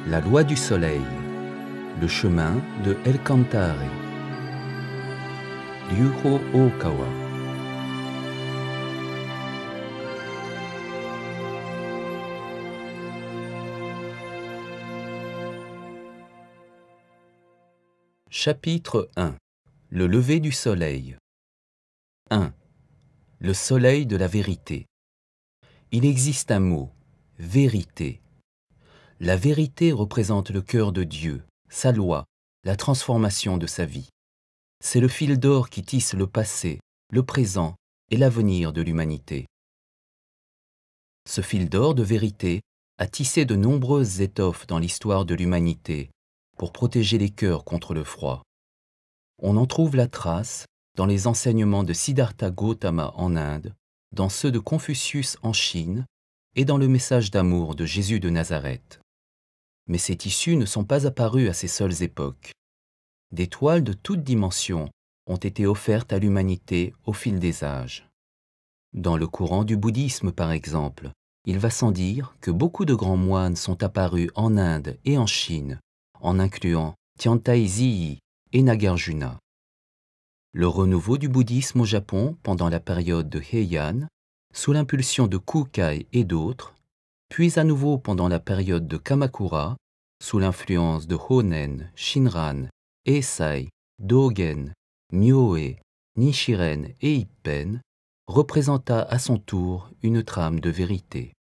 La loi du soleil, le chemin de El Cantare. Ryuho Okawa. Chapitre 1. Le lever du soleil. 1. Le soleil de la vérité. Il existe un mot, vérité. La vérité représente le cœur de Dieu, sa loi, la transformation de sa vie. C'est le fil d'or qui tisse le passé, le présent et l'avenir de l'humanité. Ce fil d'or de vérité a tissé de nombreuses étoffes dans l'histoire de l'humanité pour protéger les cœurs contre le froid. On en trouve la trace dans les enseignements de Siddhartha Gautama en Inde, dans ceux de Confucius en Chine et dans le message d'amour de Jésus de Nazareth. Mais ces tissus ne sont pas apparus à ces seules époques. Des toiles de toutes dimensions ont été offertes à l'humanité au fil des âges. Dans le courant du bouddhisme, par exemple, il va sans dire que beaucoup de grands moines sont apparus en Inde et en Chine, en incluant Tiantai Zhiyi et Nagarjuna. Le renouveau du bouddhisme au Japon pendant la période de Heian, sous l'impulsion de Kukai et d'autres, puis à nouveau pendant la période de Kamakura, sous l'influence de Honen, Shinran, Eisai, Dogen, Myoe, Nichiren et Ippen, représenta à son tour une trame de vérité.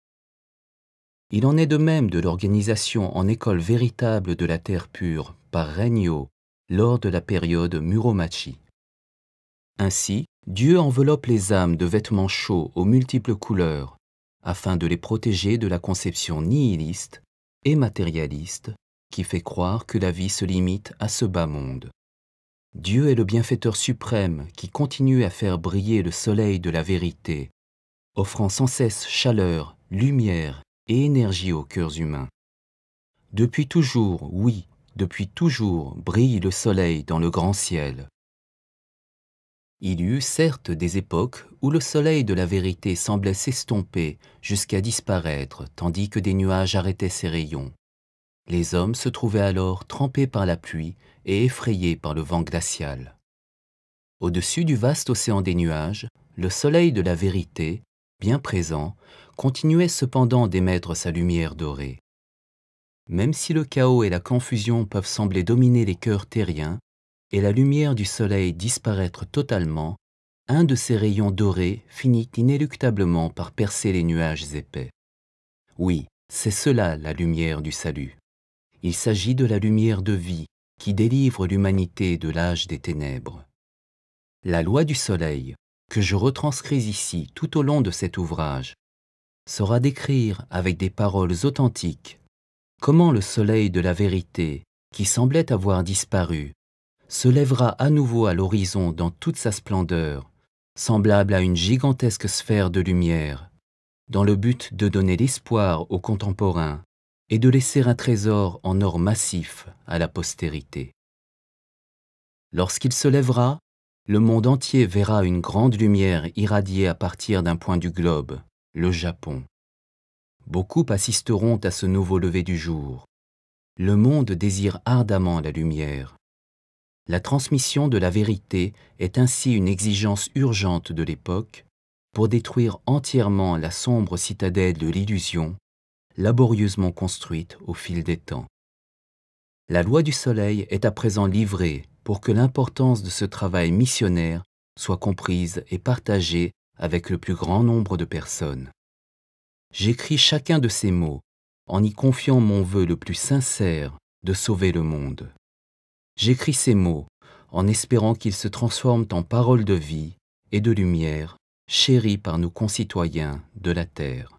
Il en est de même de l'organisation en école véritable de la terre pure par Rennyo lors de la période Muromachi. Ainsi, Dieu enveloppe les âmes de vêtements chauds aux multiples couleurs, afin de les protéger de la conception nihiliste et matérialiste qui fait croire que la vie se limite à ce bas monde. Dieu est le bienfaiteur suprême qui continue à faire briller le soleil de la vérité, offrant sans cesse chaleur, lumière et énergie aux cœurs humains. Depuis toujours, oui, depuis toujours brille le soleil dans le grand ciel. Il y eut certes des époques où le soleil de la vérité semblait s'estomper jusqu'à disparaître tandis que des nuages arrêtaient ses rayons. Les hommes se trouvaient alors trempés par la pluie et effrayés par le vent glacial. Au-dessus du vaste océan des nuages, le soleil de la vérité, bien présent, continuait cependant d'émettre sa lumière dorée. Même si le chaos et la confusion peuvent sembler dominer les cœurs terriens, et la lumière du soleil disparaître totalement, un de ses rayons dorés finit inéluctablement par percer les nuages épais. Oui, c'est cela la lumière du salut. Il s'agit de la lumière de vie qui délivre l'humanité de l'âge des ténèbres. La loi du soleil, que je retranscris ici tout au long de cet ouvrage, sera d'écrire avec des paroles authentiques comment le soleil de la vérité, qui semblait avoir disparu, se lèvera à nouveau à l'horizon dans toute sa splendeur, semblable à une gigantesque sphère de lumière, dans le but de donner l'espoir aux contemporains et de laisser un trésor en or massif à la postérité. Lorsqu'il se lèvera, le monde entier verra une grande lumière irradiée à partir d'un point du globe, le Japon. Beaucoup assisteront à ce nouveau lever du jour. Le monde désire ardemment la lumière. La transmission de la vérité est ainsi une exigence urgente de l'époque pour détruire entièrement la sombre citadelle de l'illusion, laborieusement construite au fil des temps. La loi du soleil est à présent livrée pour que l'importance de ce travail missionnaire soit comprise et partagée avec le plus grand nombre de personnes. J'écris chacun de ces mots en y confiant mon vœu le plus sincère de sauver le monde. J'écris ces mots en espérant qu'ils se transforment en paroles de vie et de lumière chéries par nos concitoyens de la terre.